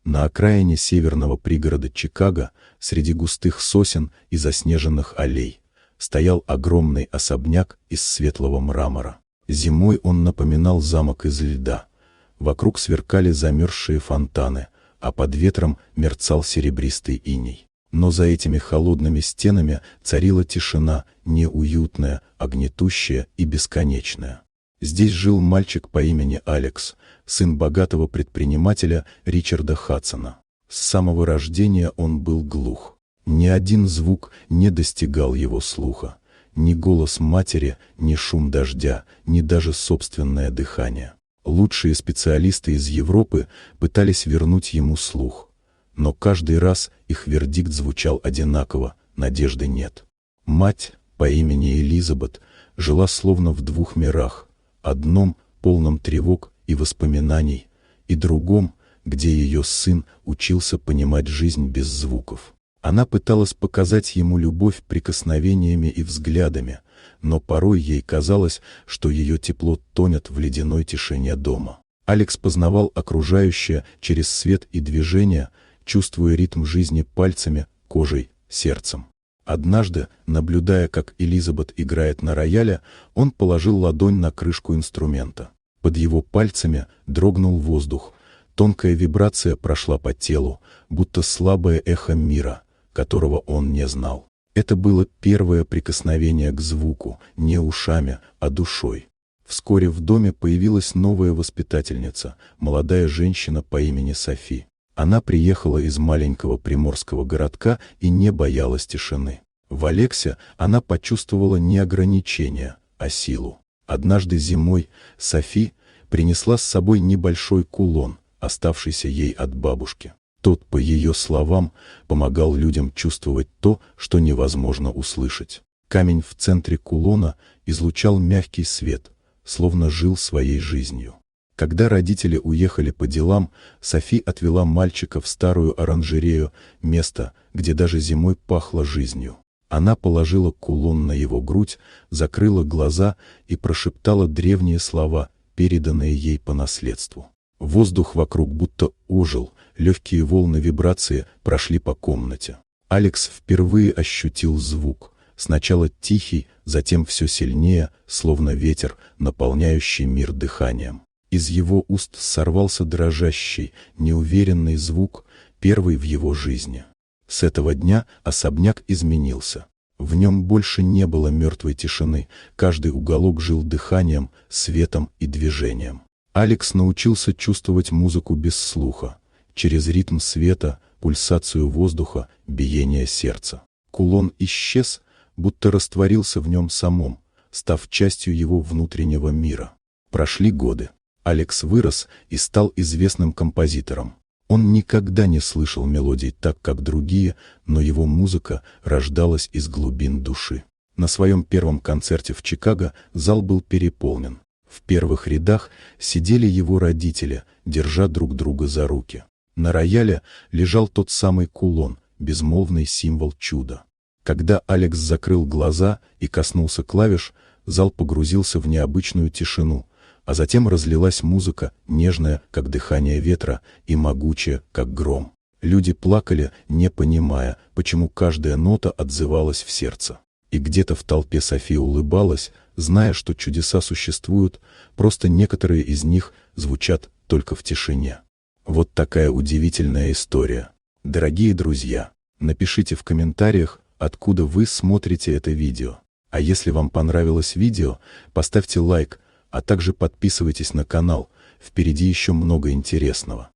На окраине северного пригорода Чикаго, среди густых сосен и заснеженных аллей, стоял огромный особняк из светлого мрамора. Зимой он напоминал замок из льда. Вокруг сверкали замерзшие фонтаны, а под ветром мерцал серебристый иней. Но за этими холодными стенами царила тишина, неуютная, а гнетущая и бесконечная. Здесь жил мальчик по имени Алекс, сын богатого предпринимателя Ричарда Хадсона. С самого рождения он был глух. Ни один звук не достигал его слуха. Ни голос матери, ни шум дождя, ни даже собственное дыхание. Лучшие специалисты из Европы пытались вернуть ему слух. Но каждый раз их вердикт звучал одинаково: надежды нет. Мать, по имени Элизабет, жила словно в двух мирах. Одном, полном тревог и воспоминаний, и другом, где ее сын учился понимать жизнь без звуков. Она пыталась показать ему любовь прикосновениями и взглядами, но порой ей казалось, что ее тепло тонет в ледяной тишине дома. Алекс познавал окружающее через свет и движение, чувствуя ритм жизни пальцами, кожей, сердцем. Однажды, наблюдая, как Элизабет играет на рояле, он положил ладонь на крышку инструмента. Под его пальцами дрогнул воздух. Тонкая вибрация прошла по телу, будто слабое эхо мира, которого он не знал. Это было первое прикосновение к звуку, не ушами, а душой. Вскоре в доме появилась новая воспитательница, молодая женщина по имени Софи. Она приехала из маленького приморского городка и не боялась тишины. В Алексе она почувствовала не ограничения, а силу. Однажды зимой Софи принесла с собой небольшой кулон, оставшийся ей от бабушки. Тот, по ее словам, помогал людям чувствовать то, что невозможно услышать. Камень в центре кулона излучал мягкий свет, словно жил своей жизнью. Когда родители уехали по делам, Софи отвела мальчика в старую оранжерею, место, где даже зимой пахло жизнью. Она положила кулон на его грудь, закрыла глаза и прошептала древние слова, переданные ей по наследству. Воздух вокруг будто ожил, легкие волны вибрации прошли по комнате. Алекс впервые ощутил звук, сначала тихий, затем все сильнее, словно ветер, наполняющий мир дыханием. Из его уст сорвался дрожащий, неуверенный звук, первый в его жизни. С этого дня особняк изменился. В нем больше не было мертвой тишины, каждый уголок жил дыханием, светом и движением. Алекс научился чувствовать музыку без слуха, через ритм света, пульсацию воздуха, биение сердца. Кулон исчез, будто растворился в нем самом, став частью его внутреннего мира. Прошли годы. Алекс вырос и стал известным композитором. Он никогда не слышал мелодий так, как другие, но его музыка рождалась из глубин души. На своем первом концерте в Чикаго зал был переполнен. В первых рядах сидели его родители, держа друг друга за руки. На рояле лежал тот самый кулон, безмолвный символ чуда. Когда Алекс закрыл глаза и коснулся клавиш, зал погрузился в необычную тишину, а затем разлилась музыка, нежная, как дыхание ветра, и могучая, как гром. Люди плакали, не понимая, почему каждая нота отзывалась в сердце. И где-то в толпе Софи улыбалась, зная, что чудеса существуют, просто некоторые из них звучат только в тишине. Вот такая удивительная история. Дорогие друзья, напишите в комментариях, откуда вы смотрите это видео. А если вам понравилось видео, поставьте лайк, а также подписывайтесь на канал, впереди еще много интересного.